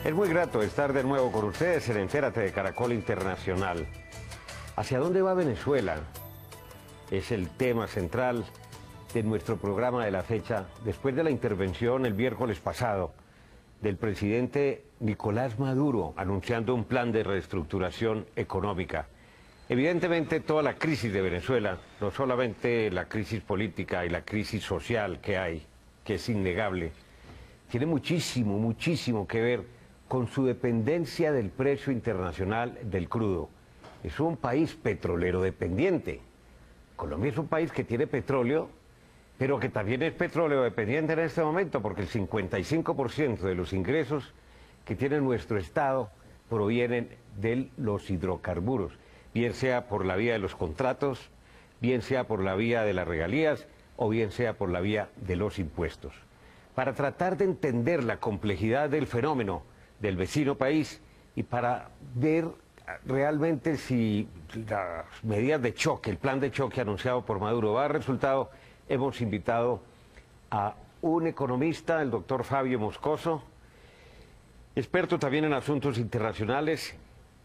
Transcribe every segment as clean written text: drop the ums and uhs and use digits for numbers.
Es muy grato estar de nuevo con ustedes en Entérate de Caracol Internacional. ¿Hacia dónde va Venezuela? Es el tema central de nuestro programa de la fecha, después de la intervención el miércoles pasado del presidente Nicolás Maduro, anunciando un plan de reestructuración económica. Evidentemente toda la crisis de Venezuela, no solamente la crisis política y la crisis social que hay, que es innegable, tiene muchísimo que ver con su dependencia del precio internacional del crudo. Es un país petrolero dependiente. Colombia es un país que tiene petróleo, pero que también es petróleo dependiente en este momento, porque el 55% de los ingresos que tiene nuestro Estado provienen de los hidrocarburos, bien sea por la vía de los contratos, bien sea por la vía de las regalías o bien sea por la vía de los impuestos. Para tratar de entender la complejidad del fenómeno del vecino país y para ver realmente si las medidas de choque, el plan de choque anunciado por Maduro va a dar resultado, hemos invitado a un economista, el doctor Fabio Moscoso, experto también en asuntos internacionales,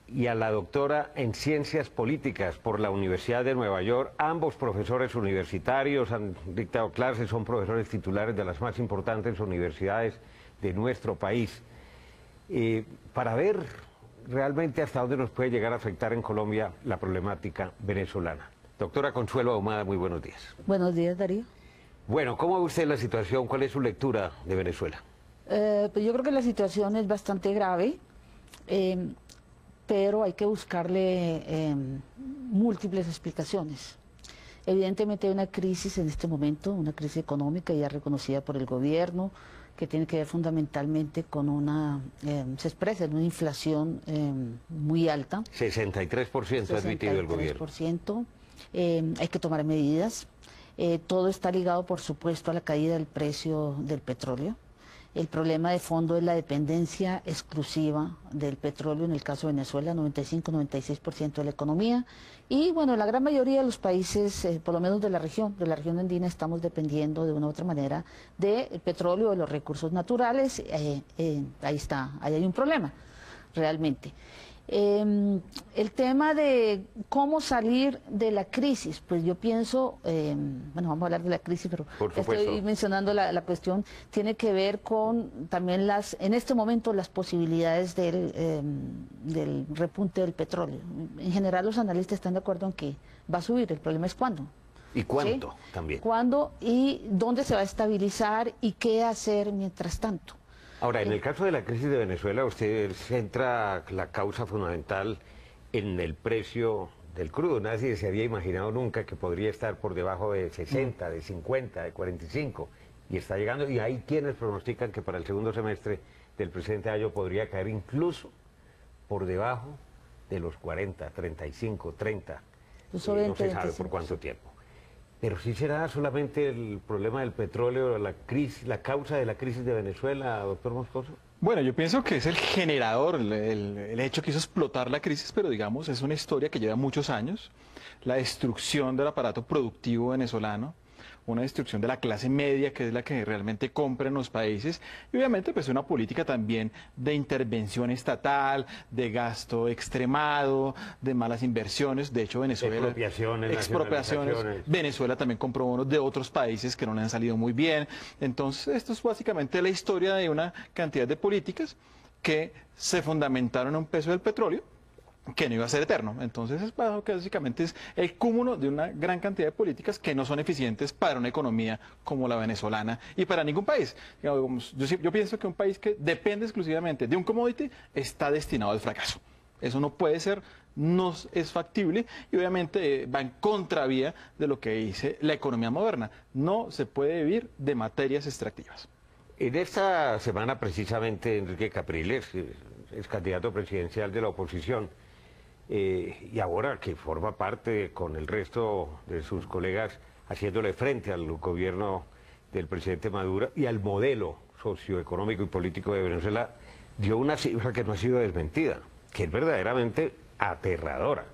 y a la doctora en Ciencias Políticas por la Universidad de Nueva York. Ambos profesores universitarios, han dictado clases, son profesores titulares de las más importantes universidades de nuestro país. Para ver realmente hasta dónde nos puede llegar a afectar en Colombia la problemática venezolana. Doctora Consuelo Ahumada, muy buenos días. Buenos días, Darío. Bueno, ¿cómo ve usted la situación? ¿Cuál es su lectura de Venezuela? Pues yo creo que la situación es bastante grave, pero hay que buscarle múltiples explicaciones. Evidentemente hay una crisis en este momento, una crisis económica ya reconocida por el gobierno, que tiene que ver fundamentalmente con una, se expresa en una inflación muy alta. 63% ha admitido el gobierno. 63%. Hay que tomar medidas. Todo está ligado, por supuesto, a la caída del precio del petróleo. El problema de fondo es la dependencia exclusiva del petróleo, en el caso de Venezuela, 95-96% de la economía. Y bueno, la gran mayoría de los países, por lo menos de la región andina, estamos dependiendo de una u otra manera del petróleo, de los recursos naturales. Ahí está, ahí hay un problema, realmente. El tema de cómo salir de la crisis, pues yo pienso, bueno, vamos a hablar de la crisis, pero estoy mencionando la cuestión, tiene que ver con también en este momento las posibilidades del repunte del petróleo. En general los analistas están de acuerdo en que va a subir, el problema es cuándo. ¿Y cuánto? ¿Sí? También. ¿Cuándo y dónde se va a estabilizar y qué hacer mientras tanto? Ahora, en el caso de la crisis de Venezuela, usted centra la causa fundamental en el precio del crudo. Nadie se había imaginado nunca que podría estar por debajo de 60, de 50, de 45, y está llegando. Y hay quienes pronostican que para el segundo semestre del presente año podría caer incluso por debajo de los 40, 35, 30. No se sabe por cuánto tiempo. Pero sí será solamente el problema del petróleo, la causa de la crisis de Venezuela, doctor Moscoso. Bueno, yo pienso que es el generador, el hecho que hizo explotar la crisis, pero digamos, es una historia que lleva muchos años. La destrucción del aparato productivo venezolano, una destrucción de la clase media, que es la que realmente compra en los países, y obviamente pues una política también de intervención estatal, de gasto extremado, de malas inversiones. De hecho, Venezuela... Expropiaciones. Venezuela también compró bonos de otros países que no le han salido muy bien. Entonces, esto es básicamente la historia de una cantidad de políticas que se fundamentaron en un peso del petróleo, que no iba a ser eterno. Entonces, básicamente es el cúmulo de una gran cantidad de políticas que no son eficientes para una economía como la venezolana y para ningún país. Digamos, yo pienso que un país que depende exclusivamente de un commodity está destinado al fracaso. Eso no puede ser, no es factible y obviamente va en contravía de lo que dice la economía moderna. No se puede vivir de materias extractivas. En esta semana precisamente Enrique Capriles es candidato presidencial de la oposición. Y ahora que forma parte con el resto de sus colegas haciéndole frente al gobierno del presidente Maduro y al modelo socioeconómico y político de Venezuela, dio una cifra que no ha sido desmentida, que es verdaderamente aterradora,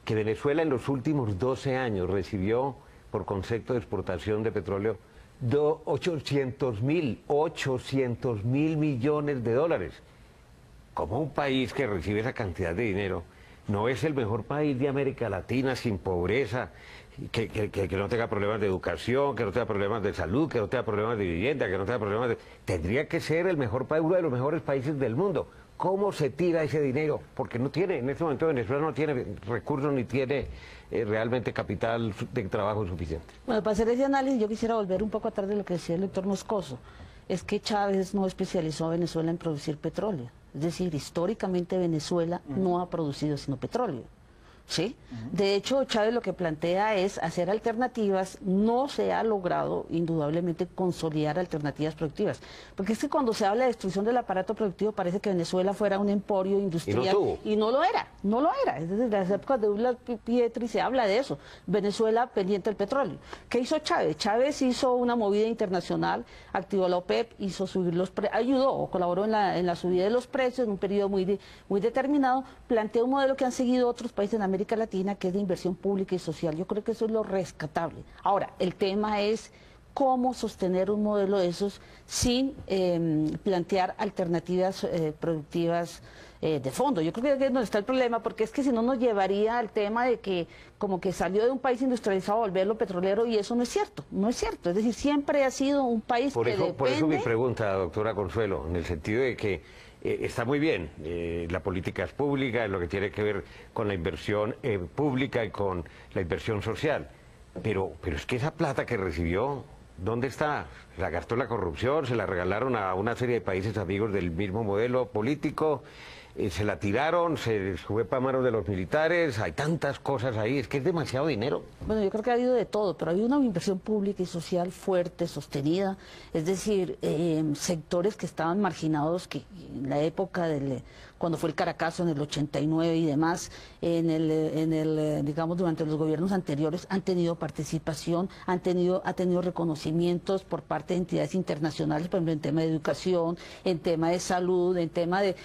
que Venezuela en los últimos 12 años recibió por concepto de exportación de petróleo 800.000 millones de dólares. ¿Cómo un país que recibe esa cantidad de dinero no es el mejor país de América Latina sin pobreza, que no tenga problemas de educación, que no tenga problemas de salud, que no tenga problemas de vivienda, que no tenga problemas de... Tendría que ser el mejor país, uno de los mejores países del mundo. ¿Cómo se tira ese dinero? Porque no tiene, en este momento Venezuela no tiene recursos ni tiene realmente capital de trabajo suficiente. Bueno, para hacer ese análisis yo quisiera volver un poco atrás de lo que decía el doctor Moscoso. Es que Chávez no especializó a Venezuela en producir petróleo. Es decir, históricamente Venezuela no ha producido sino petróleo. ¿Sí? De hecho, Chávez lo que plantea es hacer alternativas, no se ha logrado indudablemente consolidar alternativas productivas, porque es que cuando se habla de destrucción del aparato productivo parece que Venezuela fuera un emporio industrial y no lo era, no lo era. Es desde las épocas de Ulla Pietri se habla de eso, Venezuela pendiente del petróleo. ¿Qué hizo Chávez? Chávez hizo una movida internacional, activó la OPEP, hizo subir los ayudó o colaboró en la subida de los precios en un periodo muy determinado, planteó un modelo que han seguido otros países en América Latina, que es de inversión pública y social. Yo creo que eso es lo rescatable. Ahora, el tema es cómo sostener un modelo de esos sin plantear alternativas productivas de fondo. Yo creo que es donde está el problema, porque es que si no nos llevaría al tema de que como que salió de un país industrializado a volverlo petrolero, y eso no es cierto, no es cierto. Es decir, siempre ha sido un país que depende... Por eso mi pregunta, doctora Consuelo, en el sentido de que está muy bien, la política es pública, en lo que tiene que ver con la inversión pública y con la inversión social, pero es que esa plata que recibió, ¿dónde está? La gastó en la corrupción, se la regalaron a una serie de países amigos del mismo modelo político, se la tiraron, se fue para manos de los militares, hay tantas cosas ahí, es que es demasiado dinero. Bueno, yo creo que ha habido de todo, pero hay una inversión pública y social fuerte, sostenida, es decir, sectores que estaban marginados, que en la época cuando fue el Caracazo en el 89 y demás, digamos, durante los gobiernos anteriores, han tenido participación, ha tenido reconocimientos por parte de entidades internacionales, por ejemplo, en tema de educación, en tema de salud, en tema de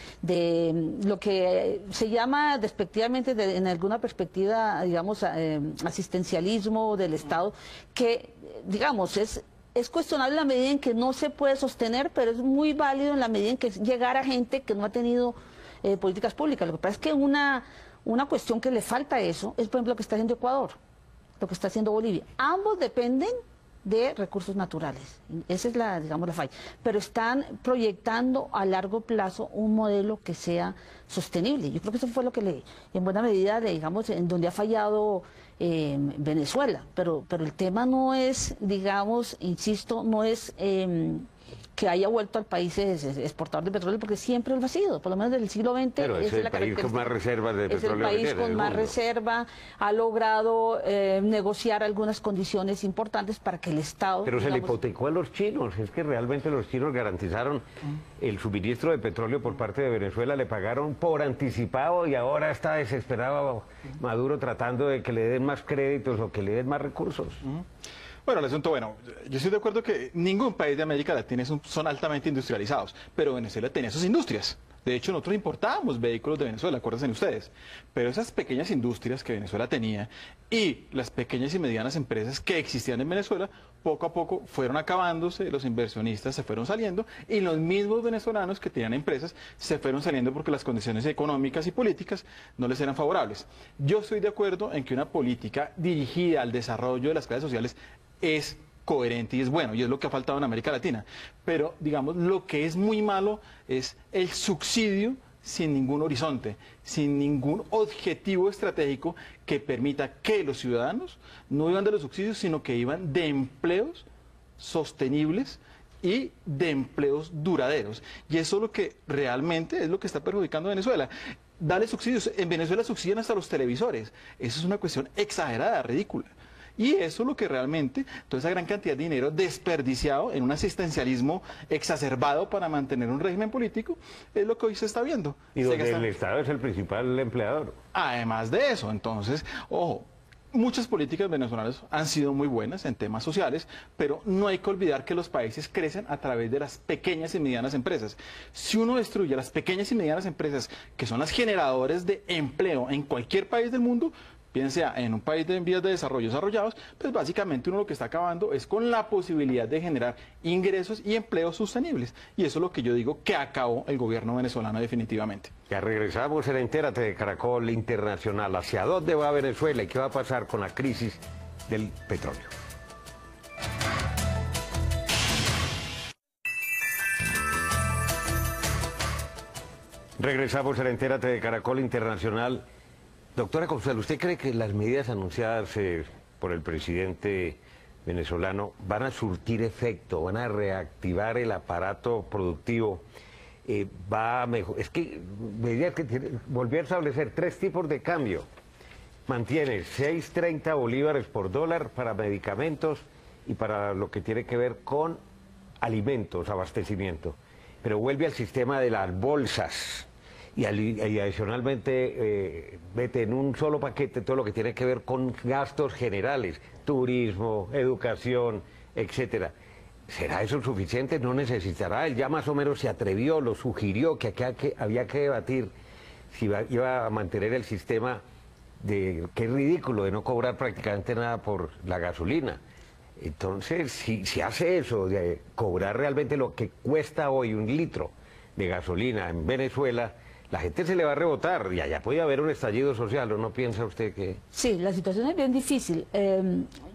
lo que se llama despectivamente, en alguna perspectiva, digamos, asistencialismo del Estado, que, digamos, es cuestionable en la medida en que no se puede sostener, pero es muy válido en la medida en que llegar a gente que no ha tenido políticas públicas. Lo que pasa es que una cuestión que le falta a eso es, por ejemplo, lo que está haciendo Ecuador, lo que está haciendo Bolivia. Ambos dependen de recursos naturales. Esa es digamos, la falla. Pero están proyectando a largo plazo un modelo que sea sostenible. Yo creo que eso fue lo que en buena medida, digamos, en donde ha fallado Venezuela. Pero el tema no es, digamos, insisto, no es que haya vuelto al país exportador de petróleo, porque siempre lo ha sido, por lo menos desde el siglo XX. Pero es el país con más reservas de petróleo. Es el país con más reserva, ha logrado negociar algunas condiciones importantes para que el Estado... Pero digamos, se le hipotecó a los chinos, es que realmente los chinos garantizaron el suministro de petróleo por parte de Venezuela, le pagaron por anticipado y ahora está desesperado Maduro tratando de que le den más créditos o que le den más recursos. Bueno, el asunto, yo estoy de acuerdo que ningún país de América Latina son altamente industrializados, pero Venezuela tenía sus industrias. De hecho, nosotros importábamos vehículos de Venezuela, acuérdense ustedes. Pero esas pequeñas industrias que Venezuela tenía y las pequeñas y medianas empresas que existían en Venezuela, poco a poco fueron acabándose, los inversionistas se fueron saliendo y los mismos venezolanos que tenían empresas se fueron saliendo porque las condiciones económicas y políticas no les eran favorables. Yo estoy de acuerdo en que una política dirigida al desarrollo de las clases sociales es coherente y es bueno, y es lo que ha faltado en América Latina. Pero, digamos, lo que es muy malo es el subsidio sin ningún horizonte, sin ningún objetivo estratégico que permita que los ciudadanos no vivan de los subsidios, sino que vivan de empleos sostenibles y de empleos duraderos. Y eso es lo que realmente es lo que está perjudicando a Venezuela. Dale subsidios. En Venezuela subsidian hasta los televisores. Eso es una cuestión exagerada, ridícula. Y eso es lo que realmente, toda esa gran cantidad de dinero desperdiciado en un asistencialismo exacerbado para mantener un régimen político, es lo que hoy se está viendo. Y donde el Estado es el principal empleador. Además de eso, entonces, ojo, muchas políticas venezolanas han sido muy buenas en temas sociales, pero no hay que olvidar que los países crecen a través de las pequeñas y medianas empresas. Si uno destruye las pequeñas y medianas empresas, que son las generadoras de empleo en cualquier país del mundo, bien sea en un país de vías de desarrollo desarrollados, pues básicamente uno lo que está acabando es con la posibilidad de generar ingresos y empleos sostenibles. Y eso es lo que yo digo que acabó el gobierno venezolano definitivamente. Ya regresamos en Entérate de Caracol Internacional. ¿Hacia dónde va Venezuela y qué va a pasar con la crisis del petróleo? Regresamos en Entérate de Caracol Internacional. Doctora Consuelo, ¿usted cree que las medidas anunciadas por el presidente venezolano van a surtir efecto, van a reactivar el aparato productivo? Va a mejor... Es que medidas que volvió a establecer 3 tipos de cambio. Mantiene 6.30 bolívares por dólar para medicamentos y para lo que tiene que ver con alimentos, abastecimiento. Pero vuelve al sistema de las bolsas. Y adicionalmente mete en un solo paquete todo lo que tiene que ver con gastos generales, turismo, educación, etcétera. ¿Será eso suficiente? ¿No necesitará? Él ya más o menos se atrevió, lo sugirió, que había que debatir si iba a mantener el sistema que es ridículo de no cobrar prácticamente nada por la gasolina. Entonces, si hace eso, de cobrar realmente lo que cuesta hoy un litro de gasolina en Venezuela, la gente se le va a rebotar y allá puede haber un estallido social, ¿o no piensa usted que...? Sí, la situación es bien difícil.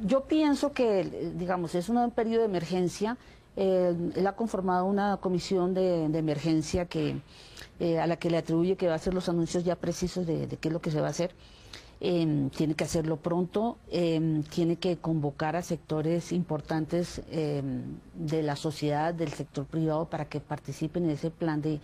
Yo pienso que, digamos, es un periodo de emergencia. Él ha conformado una comisión de emergencia a la que le atribuye que va a hacer los anuncios ya precisos de qué es lo que se va a hacer. Tiene que hacerlo pronto, tiene que convocar a sectores importantes de la sociedad, del sector privado, para que participen en ese plan de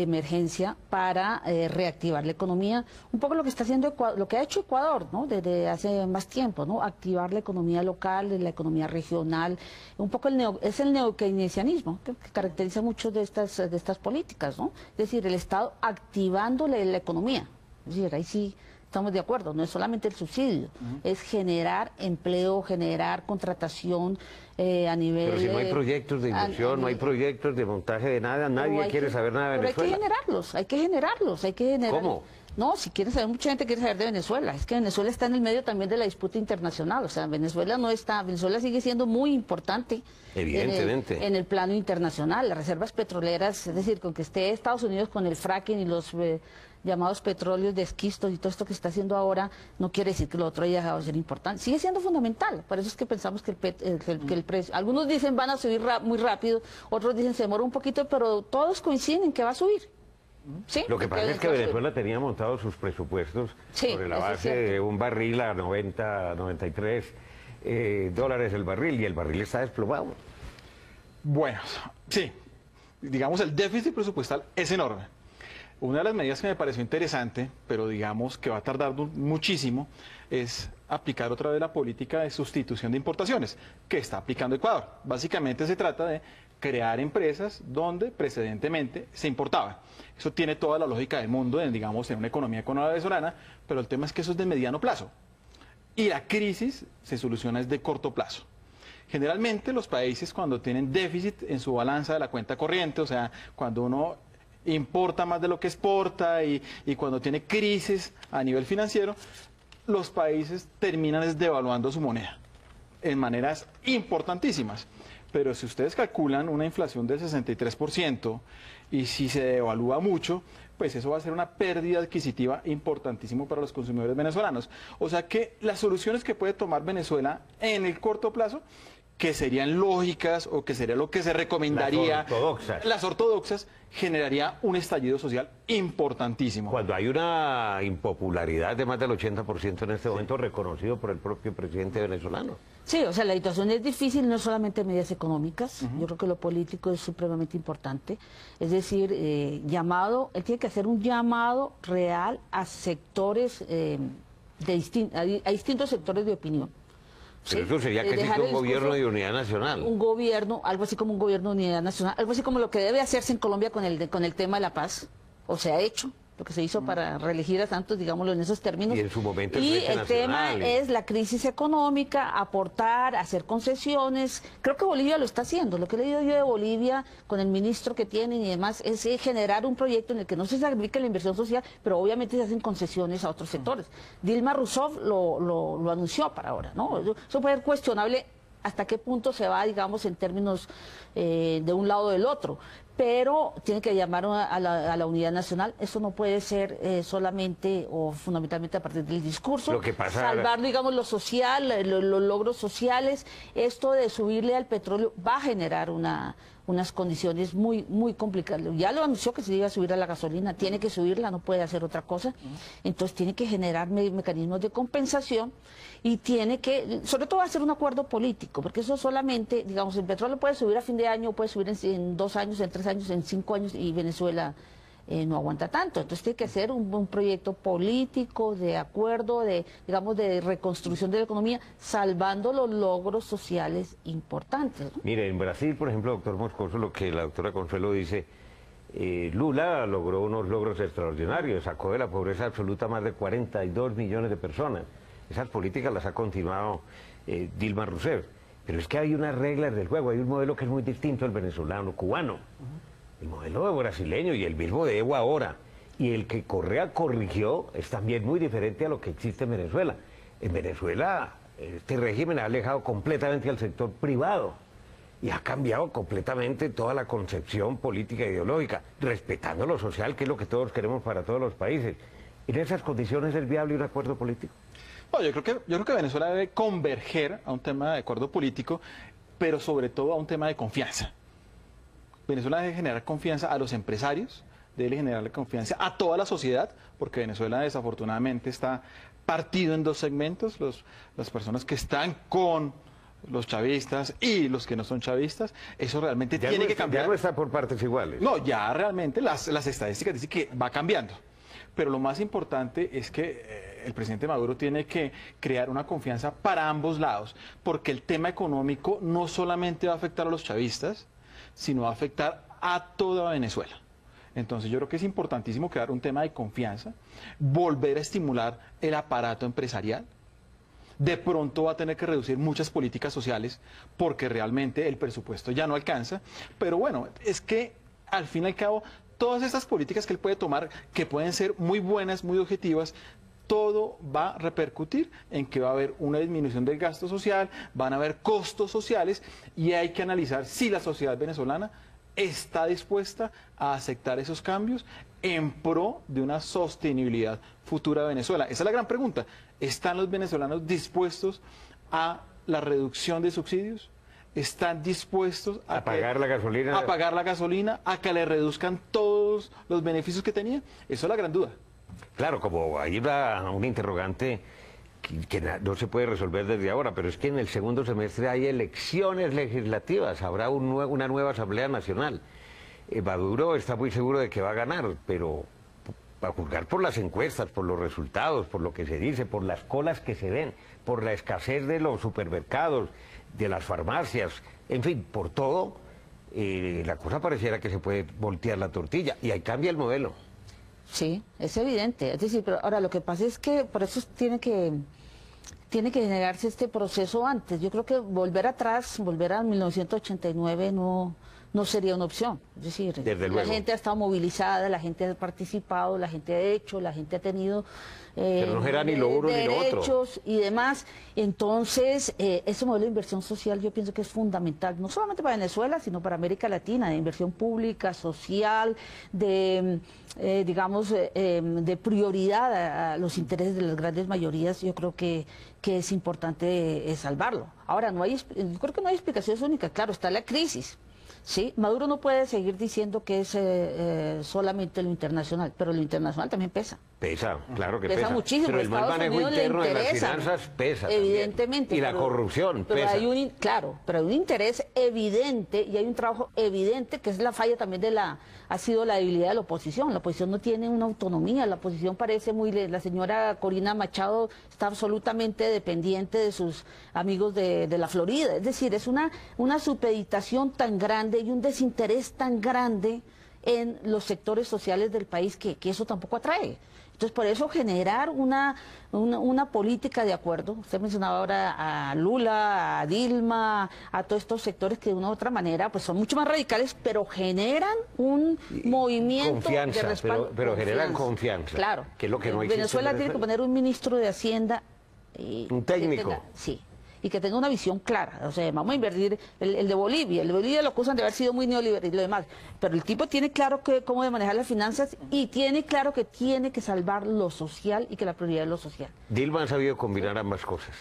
emergencia para reactivar la economía, un poco lo que está haciendo lo que ha hecho Ecuador, ¿no? Desde hace más tiempo, ¿no? Activar la economía local, la economía regional, un poco es el neokeynesianismo que caracteriza mucho de estas políticas, ¿no? Es decir, el Estado activándole la economía. Es decir, ahí sí estamos de acuerdo, no es solamente el subsidio, es generar empleo, generar contratación a nivel... Pero si no hay proyectos de inversión, no hay proyectos de montaje de nada, nadie quiere saber nada de Venezuela. Pero hay que generarlos. ¿Cómo? No, si quieren saber, mucha gente quiere saber de Venezuela. Es que Venezuela está en el medio también de la disputa internacional. O sea, Venezuela sigue siendo muy importante. Evidentemente. En el plano internacional. Las reservas petroleras, es decir, con que esté Estados Unidos con el fracking y los llamados petróleos de esquistos y todo esto que está haciendo ahora, no quiere decir que lo otro haya dejado de ser importante. Sigue siendo fundamental. Por eso es que pensamos que el precio... Algunos dicen van a subir muy rápido, otros dicen se demora un poquito, pero todos coinciden en que va a subir. ¿Sí? Lo que pasa es que Venezuela tenía montados sus presupuestos sobre la base de un barril a 90, 93 dólares el barril, y el barril está desplomado. Bueno, sí, digamos el déficit presupuestal es enorme. Una de las medidas que me pareció interesante, pero digamos que va a tardar muchísimo, es aplicar otra vez la política de sustitución de importaciones que está aplicando Ecuador. Básicamente se trata de crear empresas donde precedentemente se importaba. Eso tiene toda la lógica del mundo, digamos, en una economía venezolana, pero el tema es que eso es de mediano plazo. Y la crisis se soluciona desde corto plazo. Generalmente los países, cuando tienen déficit en su balanza de la cuenta corriente, o sea, cuando uno importa más de lo que exporta y cuando tiene crisis a nivel financiero, los países terminan devaluando su moneda en maneras importantísimas. Pero si ustedes calculan una inflación del 63% y si se devalúa mucho, pues eso va a ser una pérdida adquisitiva importantísima para los consumidores venezolanos. O sea que las soluciones que puede tomar Venezuela en el corto plazo, que serían lógicas o que sería lo que se recomendaría, las ortodoxas, generaría un estallido social importantísimo. Cuando hay una impopularidad de más del 80% en este momento, reconocido por el propio presidente venezolano. Sí, o sea, la situación es difícil, no solamente medidas económicas, yo creo que lo político es supremamente importante, es decir, él tiene que hacer un llamado real a sectores, a distintos sectores de opinión. Pero eso sería casi un gobierno de unidad nacional. Un gobierno, algo así como un gobierno de unidad nacional, algo así como lo que debe hacerse en Colombia con el tema de la paz, o se ha hecho, lo que se hizo para reelegir a Santos, digámoslo en esos términos. Y en su momento el Y Frente el tema Nacional, es la crisis económica, aportar, hacer concesiones. Creo que Bolivia lo está haciendo. Lo que he leído yo de Bolivia, con el ministro que tienen y demás, es generar un proyecto en el que no se sacrifique la inversión social, pero obviamente se hacen concesiones a otros sectores. Dilma Rousseff lo anunció para ahora, ¿no? Eso puede ser cuestionable hasta qué punto se va, digamos, en términos de un lado o del otro. Pero tiene que llamar a la unidad nacional. Eso no puede ser solamente o fundamentalmente a partir del discurso. Lo que pasa... Salvar, digamos, lo social, los logros sociales. Esto de subirle al petróleo va a generar unas condiciones muy complicadas. Ya lo anunció que se iba a subir a la gasolina, tiene que subirla, no puede hacer otra cosa. Entonces tiene que generar mecanismos de compensación y tiene que, sobre todo, hacer un acuerdo político, porque eso solamente, digamos, el petróleo puede subir a fin de año, puede subir en 2 años, en 3 años, en 5 años, y Venezuela no aguanta tanto. Entonces tiene que ser un proyecto político de acuerdo, digamos, de reconstrucción de la economía, salvando los logros sociales importantes, ¿no? Mire, en Brasil, por ejemplo, doctor Moscoso, lo que la doctora Consuelo dice, Lula logró unos logros extraordinarios, sacó de la pobreza absoluta más de 42 millones de personas. Esas políticas las ha continuado Dilma Rousseff. Pero es que hay unas reglas del juego, hay un modelo que es muy distinto al venezolano, cubano. El modelo brasileño y el mismo de Evo ahora, y el que Correa corrigió, es también muy diferente a lo que existe en Venezuela. En Venezuela, este régimen ha alejado completamente al sector privado y ha cambiado completamente toda la concepción política e ideológica, respetando lo social, que es lo que todos queremos para todos los países. ¿En esas condiciones es viable un acuerdo político? No, yo creo que Venezuela debe converger a un tema de acuerdo político, pero sobre todo a un tema de confianza. Venezuela debe generar confianza a los empresarios, debe generarle confianza a toda la sociedad, porque Venezuela desafortunadamente está partido en 2 segmentos, las personas que están con los chavistas y los que no son chavistas. Eso realmente tiene que cambiar. Ya no está por partes iguales. No, ya realmente las estadísticas dicen que va cambiando. Pero lo más importante es que el presidente Maduro tiene que crear una confianza para ambos lados, porque el tema económico no solamente va a afectar a los chavistas, sino va a afectar a toda Venezuela. Entonces yo creo que es importantísimo crear un tema de confianza, volver a estimular el aparato empresarial. De pronto va a tener que reducir muchas políticas sociales porque realmente el presupuesto ya no alcanza. Pero bueno, es que al fin y al cabo todas estas políticas que él puede tomar, que pueden ser muy buenas, muy objetivas, todo va a repercutir en que va a haber una disminución del gasto social, van a haber costos sociales y hay que analizar si la sociedad venezolana está dispuesta a aceptar esos cambios en pro de una sostenibilidad futura de Venezuela. Esa es la gran pregunta. ¿Están los venezolanos dispuestos a la reducción de subsidios? ¿Están dispuestos a pagar la gasolina? A pagar la gasolina, a que le reduzcan todos los beneficios que tenía. Esa es la gran duda. Claro, como ahí va un interrogante que no se puede resolver desde ahora, pero es que en el segundo semestre hay elecciones legislativas, habrá una nueva Asamblea Nacional. Maduro está muy seguro de que va a ganar, pero a juzgar por las encuestas, por los resultados, por lo que se dice, por las colas que se ven, por la escasez de los supermercados, de las farmacias, en fin, por todo, la cosa pareciera que se puede voltear la tortilla y ahí cambia el modelo. Sí, es evidente. Es decir, pero ahora lo que pasa es que por eso tiene que generarse este proceso antes. Yo creo que volver atrás, volver a 1989 no sería una opción. Es decir, la gente ha estado movilizada, la gente ha participado, la gente ha hecho, la gente ha tenido pero no era ni lo uno ni lo otro. Derechos y demás. Entonces, ese modelo de inversión social yo pienso que es fundamental, no solamente para Venezuela, sino para América Latina, de inversión pública, social, de, digamos, de prioridad a los intereses de las grandes mayorías. Yo creo que es importante salvarlo. Ahora, yo creo que no hay explicaciones únicas. Claro, está la crisis. Sí, Maduro no puede seguir diciendo que es solamente lo internacional, pero lo internacional también pesa. Pesa, claro que pesa. Muchísimo. Pero el mal manejo interno de las finanzas pesa evidentemente. También. Y la corrupción pero pesa. Claro, pero hay un interés evidente y hay un trabajo evidente que es la falla también ha sido la debilidad de la oposición. La oposición no tiene una autonomía, la oposición parece la señora Corina Machado está absolutamente dependiente de sus amigos de la Florida. Es decir, es una supeditación tan grande y un desinterés tan grande en los sectores sociales del país, que eso tampoco atrae. Entonces, por eso generar una política de acuerdo. Usted mencionaba ahora a Lula, a Dilma, a todos estos sectores que de una u otra manera pues son mucho más radicales, pero generan un movimiento de respaldo. Pero generan confianza. Claro. Que es lo que no existe. Venezuela tiene que poner un ministro de Hacienda. Un técnico. Sí. Y que tenga una visión clara. O sea, vamos a invertir el de Bolivia. El de Bolivia lo acusan de haber sido muy neoliberal y lo demás. Pero el tipo tiene claro cómo de manejar las finanzas y tiene claro que tiene que salvar lo social y que la prioridad es lo social. Dilma ha sabido combinar ambas cosas.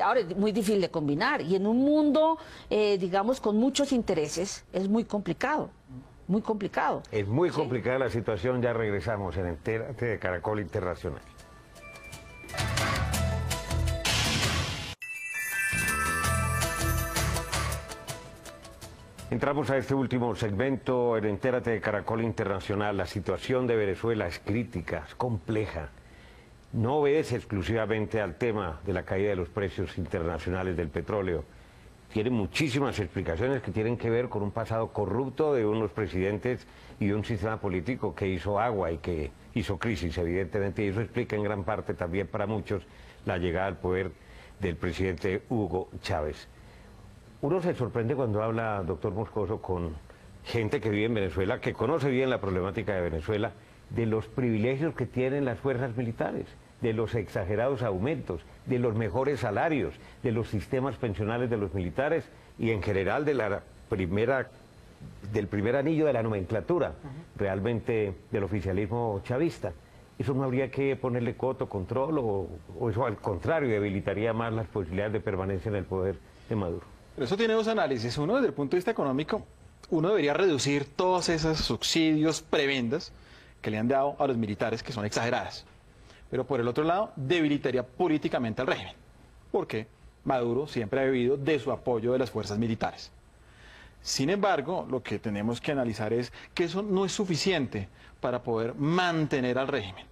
Ahora es muy difícil de combinar. Y en un mundo, digamos, con muchos intereses, es muy complicado. Muy complicado. Es muy complicada la situación. Ya regresamos en Entérate de Caracol Internacional. Entramos a este último segmento en Entérate de Caracol Internacional. La situación de Venezuela es crítica, es compleja. No obedece exclusivamente al tema de la caída de los precios internacionales del petróleo. Tiene muchísimas explicaciones que tienen que ver con un pasado corrupto de unos presidentes y un sistema político que hizo agua y que hizo crisis, evidentemente, y eso explica en gran parte también para muchos la llegada al poder del presidente Hugo Chávez. Uno se sorprende cuando habla, doctor Moscoso, con gente que vive en Venezuela, que conoce bien la problemática de Venezuela, de los privilegios que tienen las fuerzas militares, de los exagerados aumentos, de los mejores salarios, de los sistemas pensionales de los militares y en general de del primer anillo de la nomenclatura, realmente del oficialismo chavista. ¿Eso no habría que ponerle coto, control o eso al contrario debilitaría más las posibilidades de permanencia en el poder de Maduro? Pero eso tiene dos análisis. Uno, desde el punto de vista económico, uno debería reducir todos esos subsidios, prebendas que le han dado a los militares, que son exageradas. Pero por el otro lado, debilitaría políticamente al régimen, porque Maduro siempre ha vivido de su apoyo de las fuerzas militares. Sin embargo, lo que tenemos que analizar es que eso no es suficiente para poder mantener al régimen.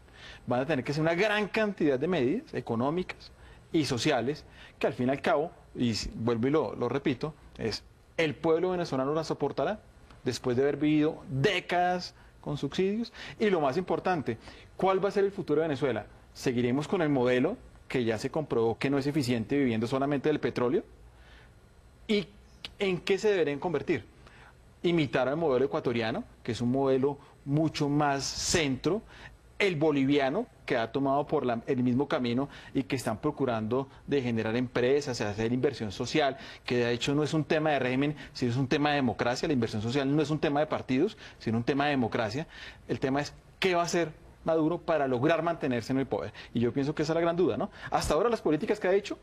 Van a tener que ser una gran cantidad de medidas económicas y sociales que al fin y al cabo, y vuelvo y lo repito, es el pueblo venezolano la soportará después de haber vivido décadas con subsidios. Y lo más importante, ¿cuál va a ser el futuro de Venezuela? ¿Seguiremos con el modelo que ya se comprobó que no es eficiente viviendo solamente del petróleo? ¿Y en qué se deberían convertir? Imitar al modelo ecuatoriano, que es un modelo mucho más centro, el boliviano, que ha tomado por el mismo camino y que están procurando de generar empresas, hacer inversión social, que de hecho no es un tema de régimen, sino es un tema de democracia. La inversión social no es un tema de partidos, sino un tema de democracia. El tema es qué va a hacer Maduro para lograr mantenerse en el poder. Y yo pienso que esa es la gran duda, ¿no? Hasta ahora las políticas que ha hecho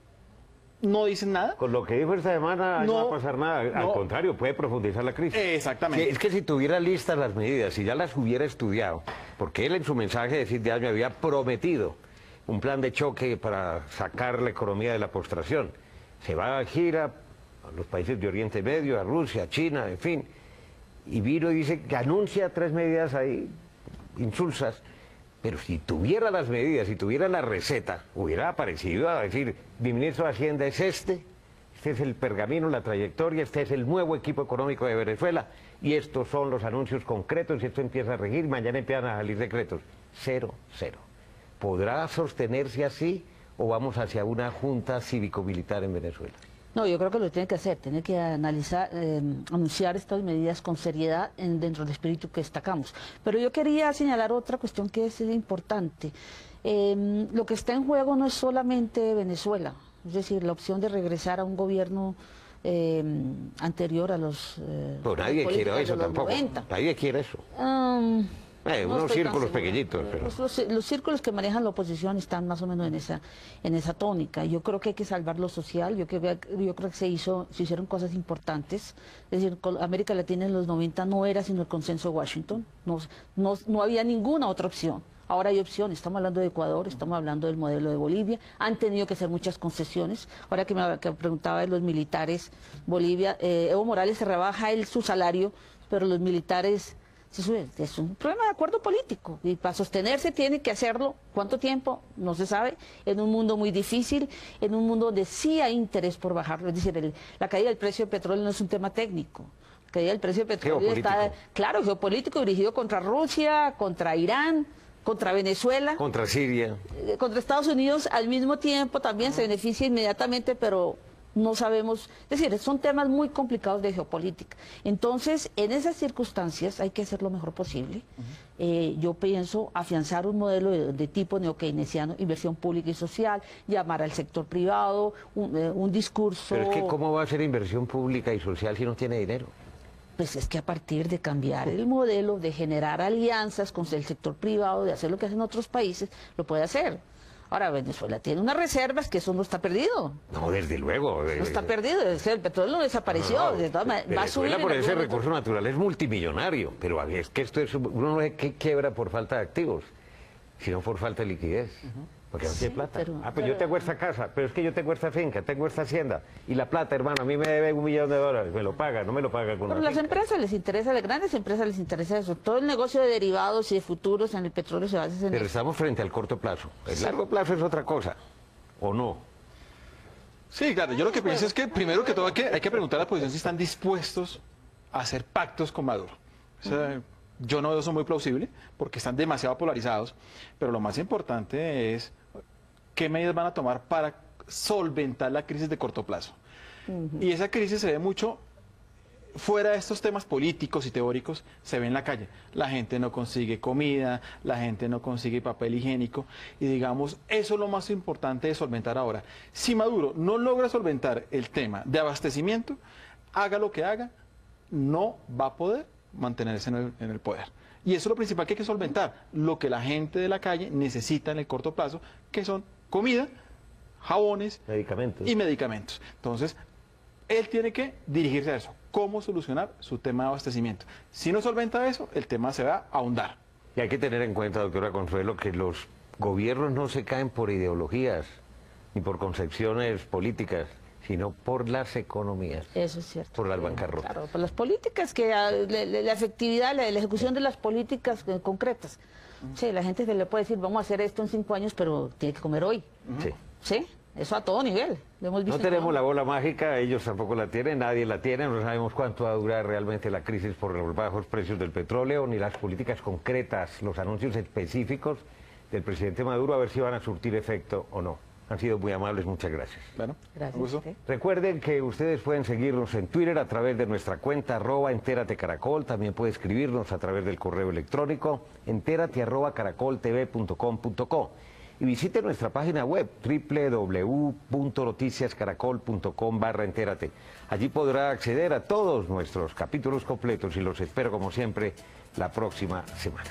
no dicen nada. Con lo que dijo esta semana no va a pasar nada. Al contrario, puede profundizar la crisis. Exactamente. Es que si tuviera listas las medidas, si ya las hubiera estudiado, porque él en su mensaje de fin de año había prometido un plan de choque para sacar la economía de la postración. Se va a gira a los países de Oriente Medio, a Rusia, a China, en fin. Y vino y dice que anuncia 3 medidas ahí insulsas. Pero si tuviera las medidas, si tuviera la receta, hubiera aparecido a decir, mi ministro de Hacienda es este es el pergamino, la trayectoria, este es el nuevo equipo económico de Venezuela, y estos son los anuncios concretos, y esto empieza a regir, mañana empiezan a salir decretos. 0, 0. ¿Podrá sostenerse así o vamos hacia una junta cívico-militar en Venezuela? No, yo creo que lo tiene que hacer, tiene que analizar, anunciar estas medidas con seriedad dentro del espíritu que destacamos. Pero yo quería señalar otra cuestión que es importante. Lo que está en juego no es solamente Venezuela, es decir, la opción de regresar a un gobierno anterior a los... Pero nadie quiere eso tampoco, 90. Nadie quiere eso. Unos círculos pequeñitos. Pero... Los círculos que manejan la oposición están más o menos en esa tónica. Yo creo que hay que salvar lo social, yo creo que se hicieron cosas importantes. Es decir, América Latina en los 90 no era sino el consenso de Washington, no había ninguna otra opción. Ahora hay opciones, estamos hablando de Ecuador, estamos hablando del modelo de Bolivia, han tenido que hacer muchas concesiones. Ahora que me preguntaba de los militares, Bolivia, Evo Morales se rebaja su salario, pero los militares... Es un problema de acuerdo político y para sostenerse tiene que hacerlo. ¿Cuánto tiempo? No se sabe. En un mundo muy difícil, en un mundo donde sí hay interés por bajarlo. Es decir, la caída del precio del petróleo no es un tema técnico. caída del precio del petróleo está, claro, geopolítico, dirigido contra Rusia, contra Irán, contra Venezuela. Contra Siria. Contra Estados Unidos al mismo tiempo también se beneficia inmediatamente, pero no sabemos, es decir, son temas muy complicados de geopolítica. Entonces, en esas circunstancias hay que hacer lo mejor posible. Yo pienso afianzar un modelo de tipo neokeynesiano, inversión pública y social, llamar al sector privado, un discurso... Pero es que ¿cómo va a ser inversión pública y social si no tiene dinero? Pues es que a partir de cambiar el modelo, de generar alianzas con el sector privado, de hacer lo que hacen otros países, lo puede hacer. Ahora, Venezuela tiene unas reservas que eso no está perdido. No, desde luego. No está perdido, el petróleo no desapareció. Va a subir. Por ese recurso natural es multimillonario, pero es que esto es, uno no es que quiebra por falta de activos, sino por falta de liquidez. Porque no tiene plata. Pero yo tengo esta casa, pero es que yo tengo esta finca, tengo esta hacienda. Y la plata, hermano, a mí me debe $1 millón, me lo paga, no me lo paga con Pero una las finca. empresas les interesa, las grandes empresas les interesa eso. Todo el negocio de derivados y de futuros en el petróleo se basa en Pero eso. estamos frente al corto plazo. El largo plazo es otra cosa, ¿o no? Sí, claro, yo lo que pienso es que primero que todo hay que preguntar a la oposición si están dispuestos a hacer pactos con Maduro. O sea, yo no veo eso muy plausible porque están demasiado polarizados, pero lo más importante es qué medidas van a tomar para solventar la crisis de corto plazo. Y esa crisis se ve mucho fuera de estos temas políticos y teóricos, se ve en la calle. La gente no consigue comida, la gente no consigue papel higiénico y digamos, eso es lo más importante de solventar ahora. Si Maduro no logra solventar el tema de abastecimiento, haga lo que haga, no va a poder mantenerse en el poder. Y eso es lo principal que hay que solventar, lo que la gente de la calle necesita en el corto plazo, que son comida, jabones y medicamentos. Entonces, él tiene que dirigirse a eso, cómo solucionar su tema de abastecimiento. Si no solventa eso, el tema se va a ahondar. Y hay que tener en cuenta, doctora Consuelo, que los gobiernos no se caen por ideologías ni por concepciones políticas, sino por las economías. Eso es cierto. Por las bancarrotas. Claro, por las políticas, la efectividad, la ejecución de las políticas concretas. Sí, la gente se le puede decir, vamos a hacer esto en 5 años, pero tiene que comer hoy. Sí. Sí, eso a todo nivel. Lo hemos visto. No tenemos la bola mágica, ellos tampoco la tienen, nadie la tiene, no sabemos cuánto va a durar realmente la crisis por los bajos precios del petróleo, ni las políticas concretas, los anuncios específicos del presidente Maduro, a ver si van a surtir efecto o no. Han sido muy amables, muchas gracias. Bueno, gracias. Recuerden que ustedes pueden seguirnos en Twitter a través de nuestra cuenta @enteratecaracol, también puede escribirnos a través del correo electrónico enterate@caracoltv.com.co y visite nuestra página web www.noticiascaracol.com/entérate. Allí podrá acceder a todos nuestros capítulos completos y los espero como siempre la próxima semana.